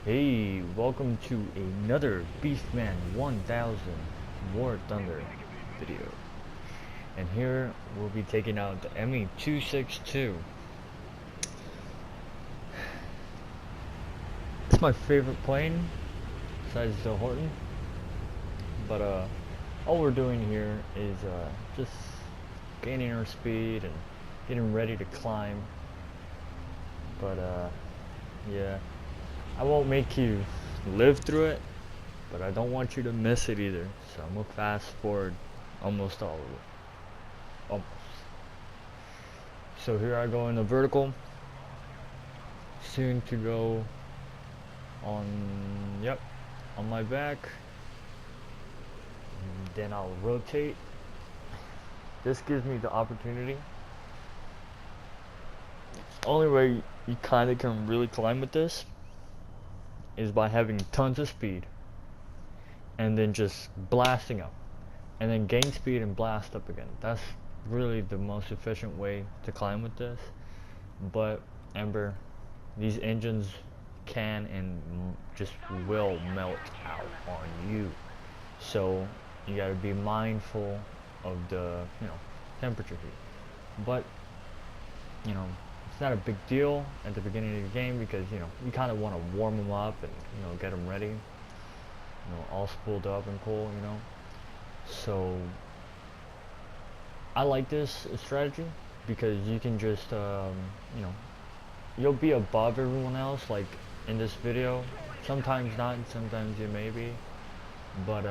Hey, welcome to another Beastman 1000 Warthunder video. And here we'll be taking out the ME-262. It's my favorite plane, besides the Horton. But all we're doing here is just gaining our speed and getting ready to climb. But yeah, I won't make you live through it, but I don't want you to miss it either. So I'm gonna fast forward almost all of it. Almost. So here I go in the vertical. Soon to go on, yep, on my back. And then I'll rotate. This gives me the opportunity. Only way you kind of can really climb with this is by having tons of speed and then just blasting up and then gain speed and blast up again. That's really the most efficient way to climb with this. But Ember, these engines can and just will melt out on you, so you got to be mindful of the temperature here. But it's not a big deal at the beginning of the game because you kind of want to warm them up and get them ready, all spooled up and cool, so I like this strategy because you can just you'll be above everyone else, like in this video. Sometimes not, and sometimes you may be, but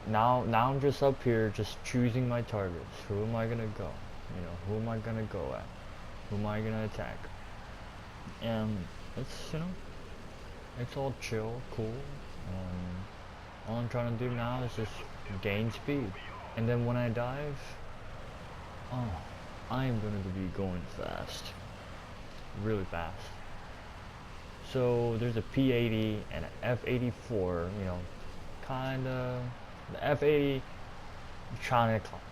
now I'm just up here just choosing my targets. Who am I gonna go? Who am I gonna go at? Who am I gonna attack? And it's it's all chill, cool. All I'm trying to do now is just gain speed, and then when I dive, oh, I am going to be going fast, really fast. So there's a P-80 and an F-84, kinda. The F-80 trying to climb.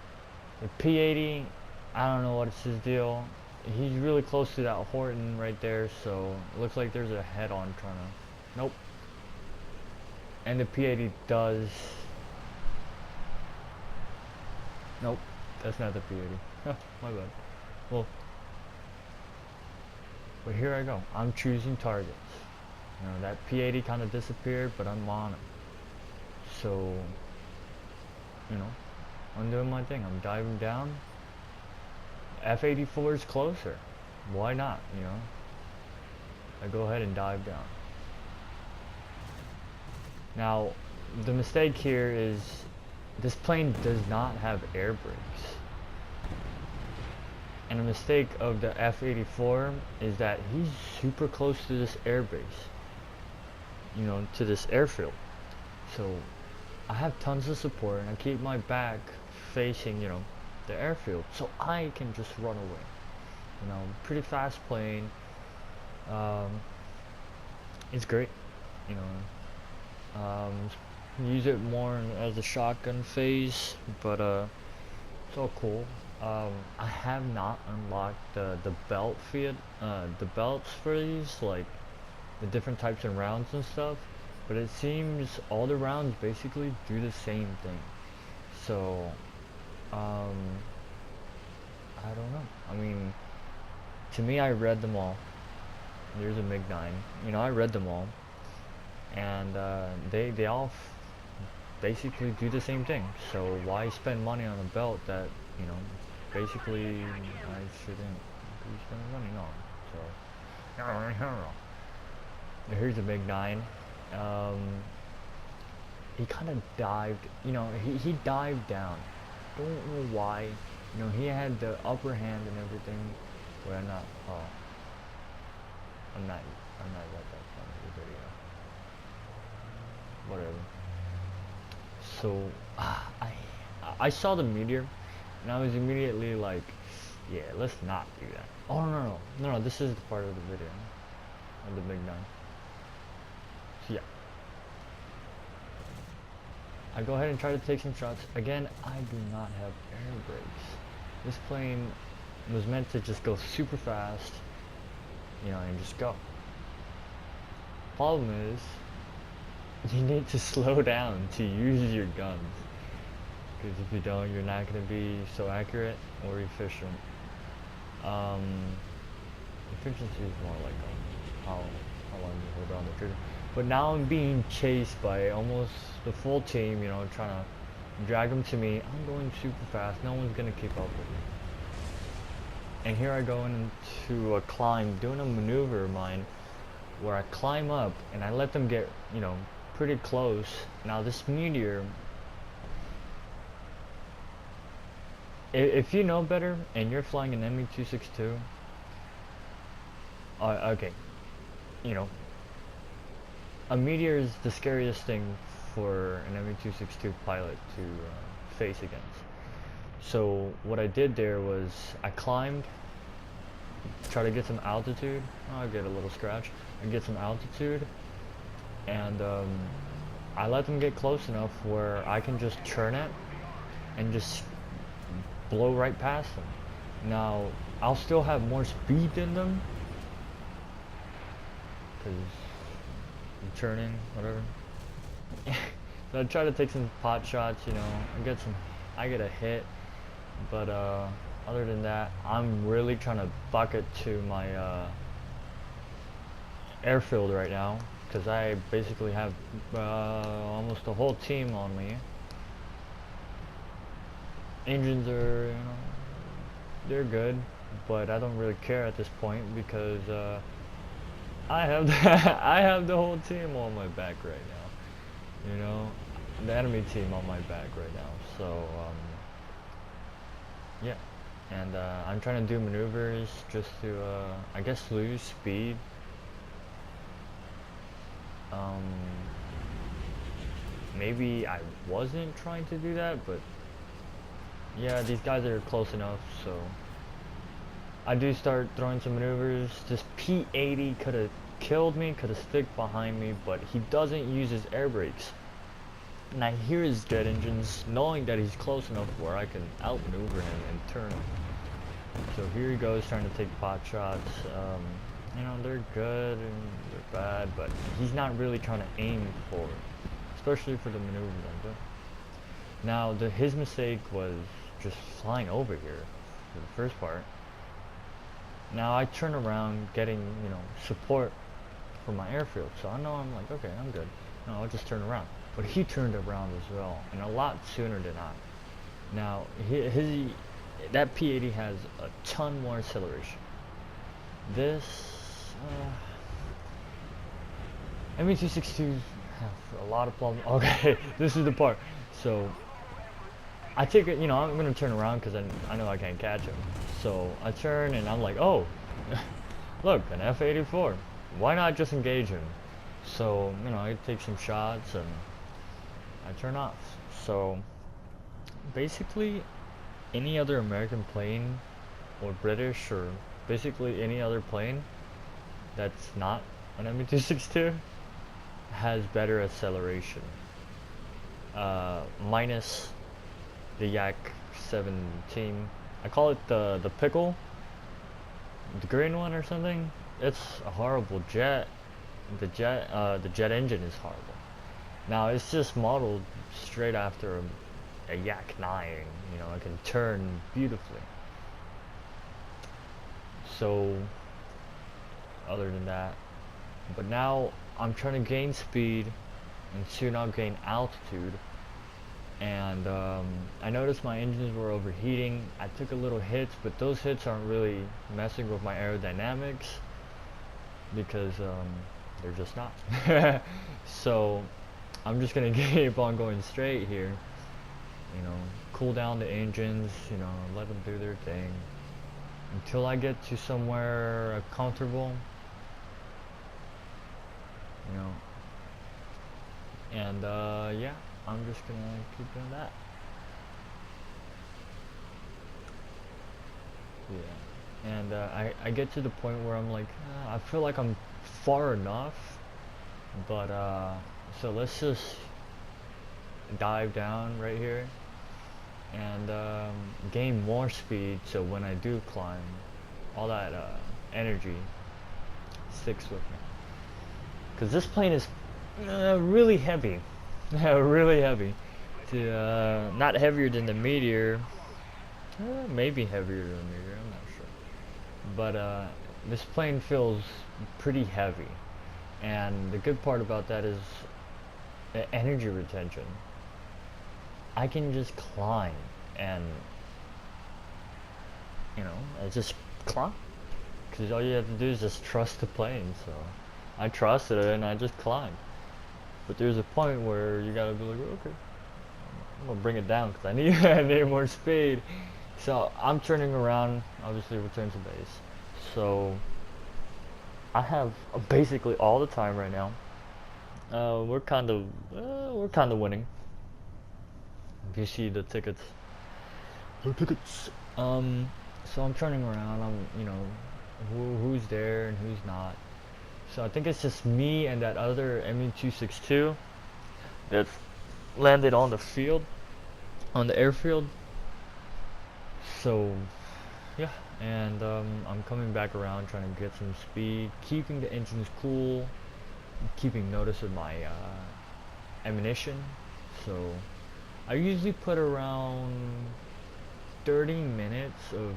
The P-80, I don't know what's his deal. He's really close to that Horton right there, so it looks like there's a head-on trying to. Nope. And the P-80 does. Nope, that's not the P-80. My bad. Well, but here I go. I'm choosing targets. That P-80 kind of disappeared, but I'm on him. So, I'm doing my thing. I'm diving down. F-84 is closer. Why not, I go ahead and dive down. Now, the mistake here is this plane does not have air brakes. And a mistake of the F-84 is that he's super close to this air base, to this airfield. So I have tons of support and I keep my back facing, the airfield, so I can just run away. Pretty fast plane. It's great, use it more as a shotgun phase, but it's all cool. I have not unlocked the the belts for these, like the different types of rounds and stuff, but it seems all the rounds basically do the same thing. So I don't know. I mean, to me, I read them all. There's a MiG-9. I read them all, and they all basically do the same thing. So why spend money on a belt that basically I shouldn't be spending money on? So here's a MiG-9. He kind of dived. He dived down. Don't know why. He had the upper hand and everything. But I'm not. Oh, I'm not at that point of the video. Whatever. So I saw the meteor, and I was immediately like, yeah, let's not do that. Oh no, this is the part of the video of the MiG-9. So yeah, I go ahead and try to take some shots. Again, I do not have air brakes. This plane was meant to just go super fast, and just go. problem is, you need to slow down to use your guns. Because if you don't, you're not going to be so accurate or efficient. Um, Efficiency is more like how long you hold on the trigger. But now I'm being chased by almost the full team, you know, trying to drag them to me. I'm going super fast. No one's going to keep up with me. And here I go into a climb, doing a maneuver of mine, where I climb up and I let them get, you know, pretty close. Now this meteor, if you know better and you're flying an ME-262, okay, you know, a meteor is the scariest thing for an ME-262 pilot to face against. So what I did there was I climbed, try to get some altitude. Oh, I get a little scratch. I get some altitude, and I let them get close enough where I can just turn it and just blow right past them. Now I'll still have more speed than them because I'm turning, whatever. So I try to take some pot shots, you know, I get a hit, but other than that, I'm really trying to bucket to my airfield right now, because I basically have almost the whole team on me. Engines are, you know, they're good, but I don't really care at this point because I have I have the whole team on my back right now. You know, the enemy team on my back right now. So yeah, and I'm trying to do maneuvers just to I guess lose speed. Maybe I wasn't trying to do that, but yeah, these guys are close enough, so I do start throwing some maneuvers. This P-80 could have killed me, could have stick behind me, but he doesn't use his air brakes. And I hear his jet engines, knowing that he's close enough where I can outmaneuver him and turn him. So here he goes trying to take pot shots. You know, they're good and they're bad, but he's not really trying to aim for it, especially for the maneuvers I'm doing. Now, his mistake was just flying over here for the first part. Now I turn around getting, you know, support from my airfield, so I know I'm like, okay, I'm good. No, I'll just turn around. But he turned around as well, and a lot sooner than I. Now, that P-80 has a ton more acceleration. This, ME-262 have a lot of problems. Okay, this is the part. So, I take it, you know, I'm gonna turn around because I know I can't catch him. So I turn and I'm like, oh, look, an F-84. Why not just engage him? So, you know, I take some shots and I turn off. So basically, any other American plane or British or basically any other plane that's not an ME-262 has better acceleration. Minus the Yak 17. I call it the pickle, the green one or something. It's a horrible jet. The jet engine is horrible. Now it's just modeled straight after a Yak 9. You know, it can turn beautifully. So other than that, but now I'm trying to gain speed, and soon I'll gain altitude. And I noticed my engines were overheating. I took a little hits, but those hits aren't really messing with my aerodynamics because they're just not. So I'm just gonna keep on going straight here. You know, cool down the engines. You know, let them do their thing until I get to somewhere comfortable. You know, and yeah. I'm just gonna keep doing that. Yeah, and I get to the point where I'm like, I feel like I'm far enough, but so let's just dive down right here and gain more speed, so when I do climb, all that energy sticks with me. because this plane is really heavy. Really heavy. Not heavier than the Meteor. Maybe heavier than the Meteor, I'm not sure. But this plane feels pretty heavy. And the good part about that is the energy retention. I can just climb and, you know, I just climb. Because all you have to do is just trust the plane. So I trusted it and I just climbed. But there's a point where you gotta be like, okay, I'm gonna bring it down because I need I need more speed. So I'm turning around, obviously return to base. So I have basically all the time right now. We're kind of winning. If you see the tickets, so I'm turning around. I'm, you know, who's there and who's not. So I think it's just me and that other ME-262 that's landed on the field, on the airfield. So yeah, and I'm coming back around trying to get some speed, keeping the engines cool, keeping notice of my ammunition. So I usually put around 30 minutes of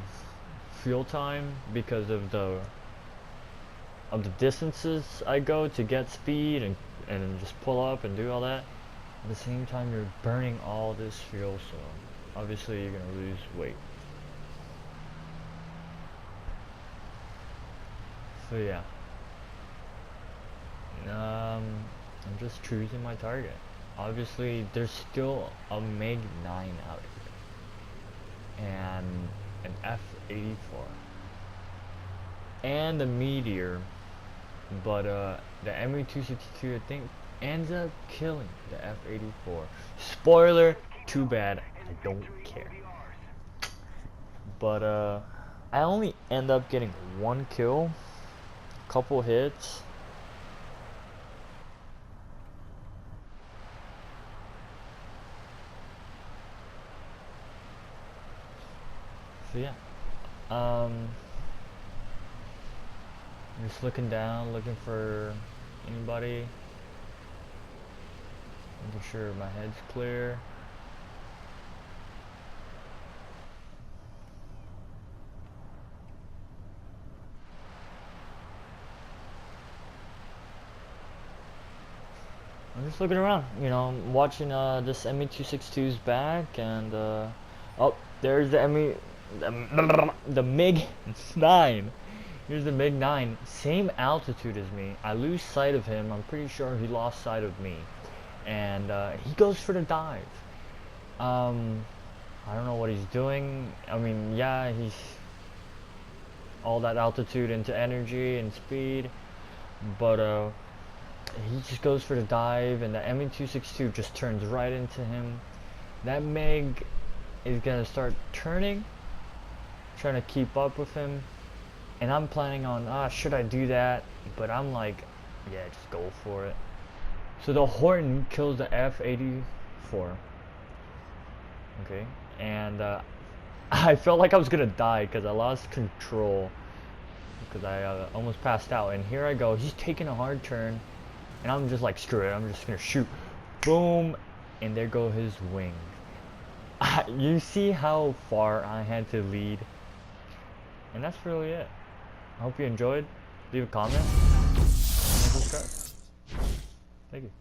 fuel time because of the distances I go to get speed and just pull up and do all that. At the same time, you're burning all this fuel, so obviously you're gonna lose weight. So yeah, I'm just choosing my target. Obviously, there's still a MiG-9 out here, and an F-84, and the Meteor. But the ME-262 I think ends up killing the F-84. Spoiler, too bad, I don't care. But I only end up getting one kill, couple hits. So yeah, just looking down, looking for anybody, making sure my head's clear. I'm just looking around, you know, watching this ME-262's back, and oh, there's the the MiG-9. Here's the MiG-9, same altitude as me. I lose sight of him. I'm pretty sure he lost sight of me, and he goes for the dive. I don't know what he's doing. I mean, yeah, he's all that altitude into energy and speed, but he just goes for the dive, and the ME-262 just turns right into him. That MiG is gonna start turning, trying to keep up with him, and I'm planning on, should I do that? But I'm like, yeah, just go for it. So the Horton kills the F-84. Okay, and I felt like I was gonna die because I lost control, because I almost passed out. And here I go, he's taking a hard turn, and I'm just like, screw it, I'm just gonna shoot. Boom, and there go his wings. You see how far I had to lead? And that's really it. I hope you enjoyed. Leave a comment and subscribe. Thank you.